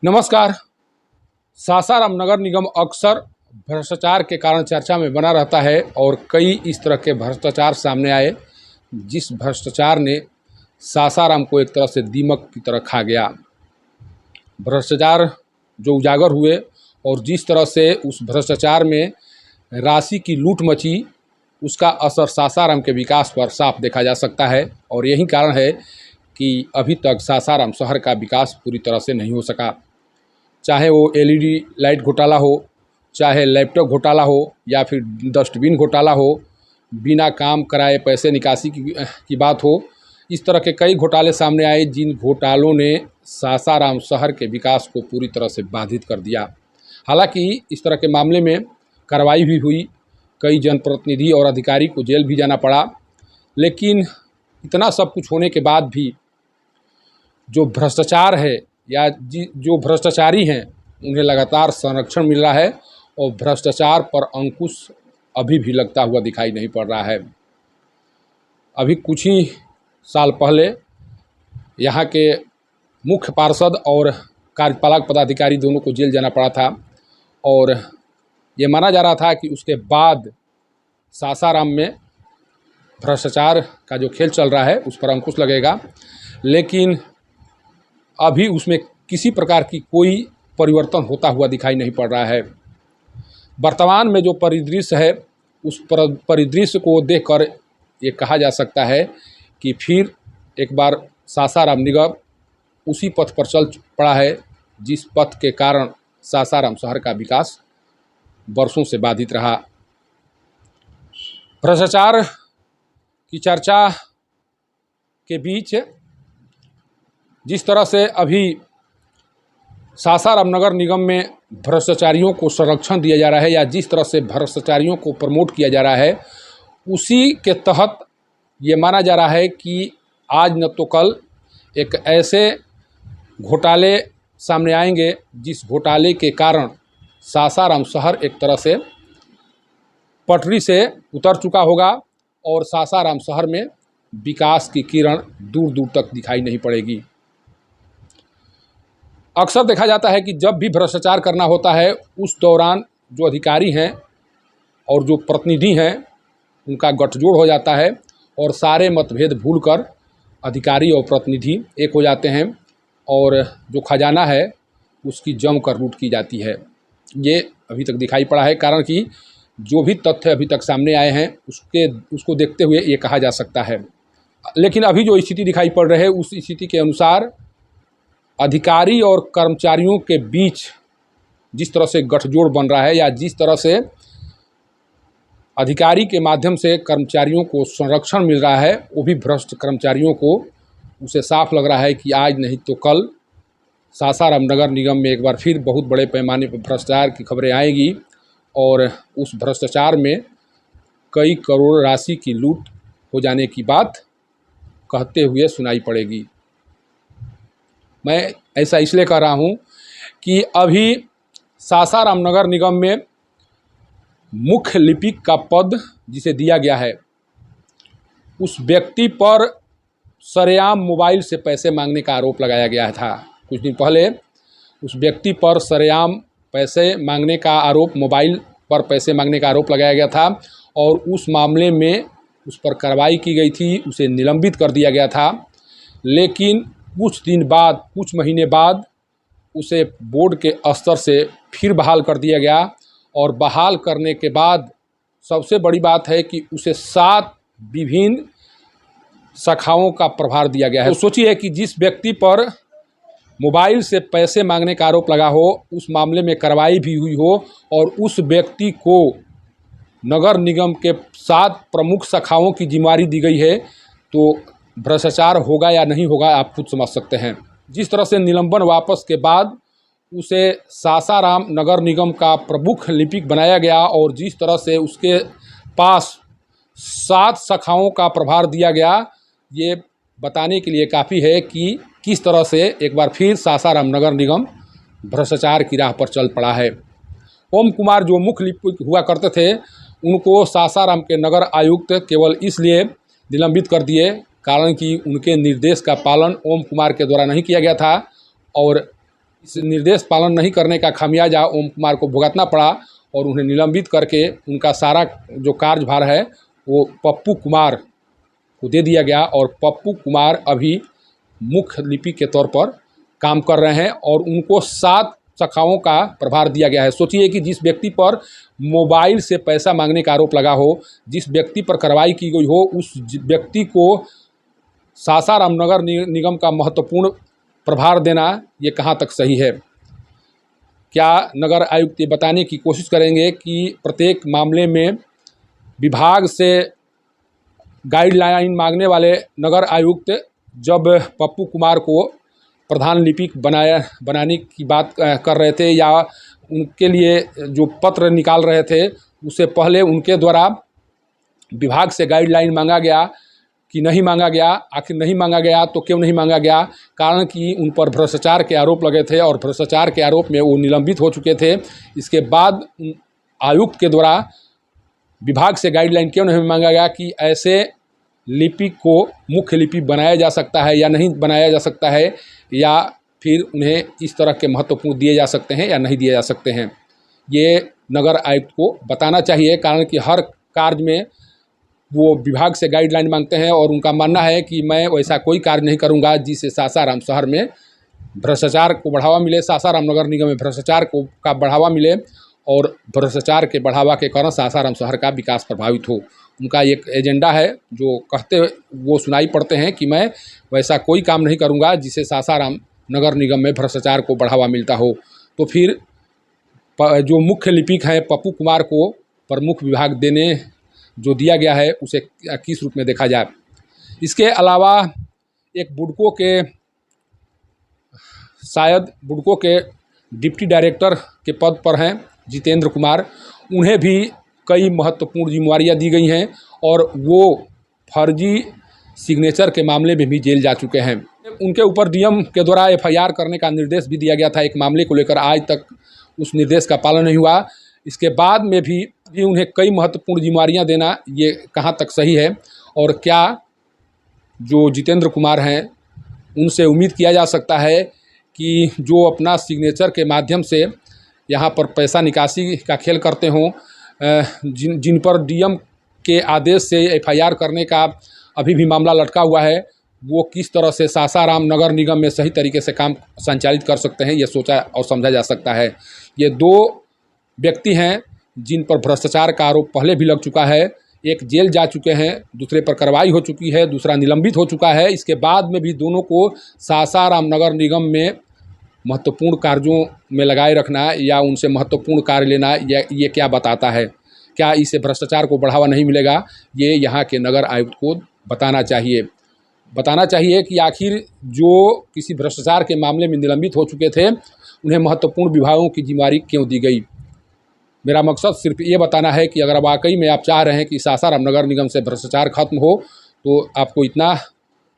नमस्कार। सासाराम नगर निगम अक्सर भ्रष्टाचार के कारण चर्चा में बना रहता है और कई इस तरह के भ्रष्टाचार सामने आए जिस भ्रष्टाचार ने सासाराम को एक तरह से दीमक की तरह खा गया। भ्रष्टाचार जो उजागर हुए और जिस तरह से उस भ्रष्टाचार में राशि की लूट मची, उसका असर सासाराम के विकास पर साफ देखा जा सकता है और यही कारण है कि अभी तक सासाराम शहर का विकास पूरी तरह से नहीं हो सका। चाहे वो एलईडी लाइट घोटाला हो, चाहे लैपटॉप घोटाला हो या फिर डस्टबिन घोटाला हो, बिना काम कराए पैसे निकासी की बात हो, इस तरह के कई घोटाले सामने आए जिन घोटालों ने सासाराम शहर के विकास को पूरी तरह से बाधित कर दिया। हालांकि इस तरह के मामले में कार्रवाई भी हुई, कई जनप्रतिनिधि और अधिकारी को जेल भी जाना पड़ा, लेकिन इतना सब कुछ होने के बाद भी जो भ्रष्टाचार है या जो भ्रष्टाचारी हैं उन्हें लगातार संरक्षण मिल रहा है और भ्रष्टाचार पर अंकुश अभी भी लगता हुआ दिखाई नहीं पड़ रहा है। अभी कुछ ही साल पहले यहाँ के मुख्य पार्षद और कार्यपालक पदाधिकारी दोनों को जेल जाना पड़ा था और ये माना जा रहा था कि उसके बाद सासाराम में भ्रष्टाचार का जो खेल चल रहा है उस पर अंकुश लगेगा, लेकिन अभी उसमें किसी प्रकार की कोई परिवर्तन होता हुआ दिखाई नहीं पड़ रहा है। वर्तमान में जो परिदृश्य है उस परिदृश्य को देखकर ये कहा जा सकता है कि फिर एक बार सासाराम निगम उसी पथ पर चल पड़ा है जिस पथ के कारण सासाराम शहर का विकास वर्षों से बाधित रहा। भ्रष्टाचार की चर्चा के बीच जिस तरह से अभी सासाराम नगर निगम में भ्रष्टाचारियों को संरक्षण दिया जा रहा है या जिस तरह से भ्रष्टाचारियों को प्रमोट किया जा रहा है, उसी के तहत ये माना जा रहा है कि आज न तो कल एक ऐसे घोटाले सामने आएंगे जिस घोटाले के कारण सासाराम शहर एक तरह से पटरी से उतर चुका होगा और सासाराम शहर में विकास की किरण दूर दूर तक दिखाई नहीं पड़ेगी। अक्सर देखा जाता है कि जब भी भ्रष्टाचार करना होता है उस दौरान जो अधिकारी हैं और जो प्रतिनिधि हैं उनका गठजोड़ हो जाता है और सारे मतभेद भूलकर अधिकारी और प्रतिनिधि एक हो जाते हैं और जो खजाना है उसकी जमकर लूट की जाती है। ये अभी तक दिखाई पड़ा है, कारण कि जो भी तथ्य अभी तक सामने आए हैं उसको देखते हुए ये कहा जा सकता है। लेकिन अभी जो स्थिति दिखाई पड़ रही है उस स्थिति के अनुसार अधिकारी और कर्मचारियों के बीच जिस तरह से गठजोड़ बन रहा है या जिस तरह से अधिकारी के माध्यम से कर्मचारियों को संरक्षण मिल रहा है, वो भी भ्रष्ट कर्मचारियों को उसे साफ लग रहा है कि आज नहीं तो कल सासाराम नगर निगम में एक बार फिर बहुत बड़े पैमाने पर भ्रष्टाचार की खबरें आएंगी और उस भ्रष्टाचार में कई करोड़ राशि की लूट हो जाने की बात कहते हुए सुनाई पड़ेगी। मैं ऐसा इसलिए कह रहा हूँ कि अभी सासाराम नगर निगम में मुख्य लिपिक का पद जिसे दिया गया है उस व्यक्ति पर सरेआम मोबाइल से पैसे मांगने का आरोप लगाया गया था। कुछ दिन पहले उस व्यक्ति पर सरेआम पैसे मांगने का आरोप, मोबाइल पर पैसे मांगने का आरोप लगाया गया था और उस मामले में उस पर कार्रवाई की गई थी, उसे निलंबित कर दिया गया था। लेकिन कुछ दिन बाद, कुछ महीने बाद उसे बोर्ड के स्तर से फिर बहाल कर दिया गया और बहाल करने के बाद सबसे बड़ी बात है कि उसे 7 विभिन्न शाखाओं का प्रभार दिया गया है। तो सोचिए कि जिस व्यक्ति पर मोबाइल से पैसे मांगने का आरोप लगा हो, उस मामले में कार्रवाई भी हुई हो और उस व्यक्ति को नगर निगम के 7 प्रमुख शाखाओं की जिम्मेदारी दी गई है, तो भ्रष्टाचार होगा या नहीं होगा आप खुद समझ सकते हैं। जिस तरह से निलंबन वापस के बाद उसे सासाराम नगर निगम का प्रमुख लिपिक बनाया गया और जिस तरह से उसके पास 7 शाखाओं का प्रभार दिया गया, ये बताने के लिए काफ़ी है कि किस तरह से एक बार फिर सासाराम नगर निगम भ्रष्टाचार की राह पर चल पड़ा है। ओम कुमार जो मुख्य लिपिक हुआ करते थे, उनको सासाराम के नगर आयुक्त केवल इसलिए निलंबित कर दिए कारण कि उनके निर्देश का पालन ओम कुमार के द्वारा नहीं किया गया था और इस निर्देश पालन नहीं करने का खामियाजा ओम कुमार को भुगतना पड़ा और उन्हें निलंबित करके उनका सारा जो कार्यभार है वो पप्पू कुमार को दे दिया गया और पप्पू कुमार अभी मुख्य लिपिक के तौर पर काम कर रहे हैं और उनको 7 शाखाओं का प्रभार दिया गया है। सोचिए कि जिस व्यक्ति पर मोबाइल से पैसा मांगने का आरोप लगा हो, जिस व्यक्ति पर कार्रवाई की गई हो, उस व्यक्ति को सासाराम नगर निगम का महत्वपूर्ण प्रभार देना ये कहाँ तक सही है। क्या नगर आयुक्त ये बताने की कोशिश करेंगे कि प्रत्येक मामले में विभाग से गाइडलाइन मांगने वाले नगर आयुक्त जब पप्पू कुमार को प्रधान लिपिक बनाने की बात कर रहे थे या उनके लिए जो पत्र निकाल रहे थे, उससे पहले उनके द्वारा विभाग से गाइडलाइन मांगा गया कि नहीं मांगा गया? आखिर नहीं मांगा गया तो क्यों नहीं मांगा गया? कारण कि उन पर भ्रष्टाचार के आरोप लगे थे और भ्रष्टाचार के आरोप में वो निलंबित हो चुके थे। इसके बाद आयुक्त के द्वारा विभाग से गाइडलाइन क्यों नहीं मांगा गया कि ऐसे लिपिक को मुख्य लिपिक बनाया जा सकता है या नहीं बनाया जा सकता है, या फिर उन्हें इस तरह के महत्वपूर्ण दिए जा सकते हैं या नहीं दिए जा सकते हैं। ये नगर आयुक्त को बताना चाहिए, कारण कि हर कार्य में वो विभाग से गाइडलाइन मांगते हैं और उनका मानना है कि मैं वैसा कोई कार्य नहीं करूंगा जिससे सासाराम शहर में भ्रष्टाचार को बढ़ावा मिले, सासाराम नगर निगम में भ्रष्टाचार का बढ़ावा मिले और भ्रष्टाचार के बढ़ावा के कारण सासाराम शहर का विकास प्रभावित हो। उनका एक एजेंडा है जो कहते वो सुनाई पड़ते हैं कि मैं वैसा कोई काम नहीं करूंगा जिससे सासाराम नगर निगम में भ्रष्टाचार को बढ़ावा मिलता हो। तो फिर जो मुख्य लिपिक हैं पप्पू कुमार को प्रमुख विभाग देने जो दिया गया है उसे किस रूप में देखा जाए। इसके अलावा एक बुडको के डिप्टी डायरेक्टर के पद पर हैं जितेंद्र कुमार, उन्हें भी कई महत्वपूर्ण जिम्मेवारियां दी गई हैं और वो फर्जी सिग्नेचर के मामले में भी जेल जा चुके हैं। उनके ऊपर डीएम के द्वारा एफआईआर करने का निर्देश भी दिया गया था एक मामले को लेकर, आज तक उस निर्देश का पालन नहीं हुआ। इसके बाद में भी उन्हें कई महत्वपूर्ण जिम्मेवारियां देना ये कहाँ तक सही है और क्या जो जितेंद्र कुमार हैं उनसे उम्मीद किया जा सकता है कि जो अपना सिग्नेचर के माध्यम से यहाँ पर पैसा निकासी का खेल करते हों, जिन पर डीएम के आदेश से एफआईआर करने का अभी भी मामला लटका हुआ है, वो किस तरह से सासाराम नगर निगम में सही तरीके से काम संचालित कर सकते हैं, ये सोचा और समझा जा सकता है। ये 2 व्यक्ति हैं जिन पर भ्रष्टाचार का आरोप पहले भी लग चुका है, एक जेल जा चुके हैं, दूसरे पर कार्रवाई हो चुकी है, दूसरा निलंबित हो चुका है। इसके बाद में भी दोनों को सासाराम नगर निगम में महत्वपूर्ण कार्यों में लगाए रखना या उनसे महत्वपूर्ण कार्य लेना, ये क्या बताता है? क्या इससे भ्रष्टाचार को बढ़ावा नहीं मिलेगा? ये यहाँ के नगर आयुक्त को बताना चाहिए कि आखिर जो किसी भ्रष्टाचार के मामले में निलंबित हो चुके थे उन्हें महत्वपूर्ण विभागों की जिम्मेवारी क्यों दी गई। मेरा मकसद सिर्फ ये बताना है कि अगर वाकई में आप चाह रहे हैं कि सासाराम नगर निगम से भ्रष्टाचार खत्म हो तो आपको इतना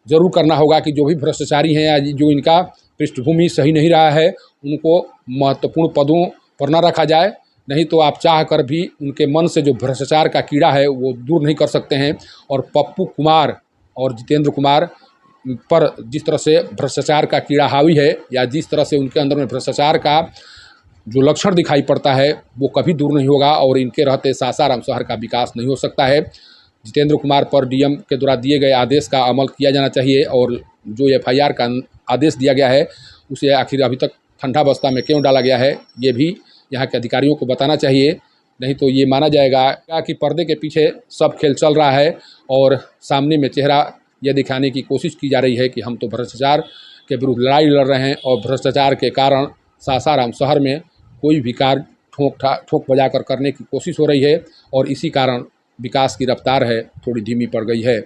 ज़रूर करना होगा कि जो भी भ्रष्टाचारी हैं या जो इनका पृष्ठभूमि सही नहीं रहा है उनको महत्वपूर्ण पदों पर न रखा जाए, नहीं तो आप चाह कर भी उनके मन से जो भ्रष्टाचार का कीड़ा है वो दूर नहीं कर सकते हैं। और पप्पू कुमार और जितेंद्र कुमार पर जिस तरह से भ्रष्टाचार का कीड़ा हावी है या जिस तरह से उनके अंदर में भ्रष्टाचार का जो लक्षण दिखाई पड़ता है वो कभी दूर नहीं होगा और इनके रहते सासाराम शहर का विकास नहीं हो सकता है। जितेंद्र कुमार पर डीएम के द्वारा दिए गए आदेश का अमल किया जाना चाहिए और जो एफआईआर का आदेश दिया गया है उसे आखिर अभी तक ठंडा बस्ता में क्यों डाला गया है ये भी यहाँ के अधिकारियों को बताना चाहिए। नहीं तो ये माना जाएगा कि पर्दे के पीछे सब खेल चल रहा है और सामने में चेहरा यह दिखाने की कोशिश की जा रही है कि हम तो भ्रष्टाचार के विरुद्ध लड़ाई लड़ रहे हैं और भ्रष्टाचार के कारण सासाराम शहर में कोई भी कार्य ठोक बजा कर करने की कोशिश हो रही है और इसी कारण विकास की रफ्तार है थोड़ी धीमी पड़ गई है।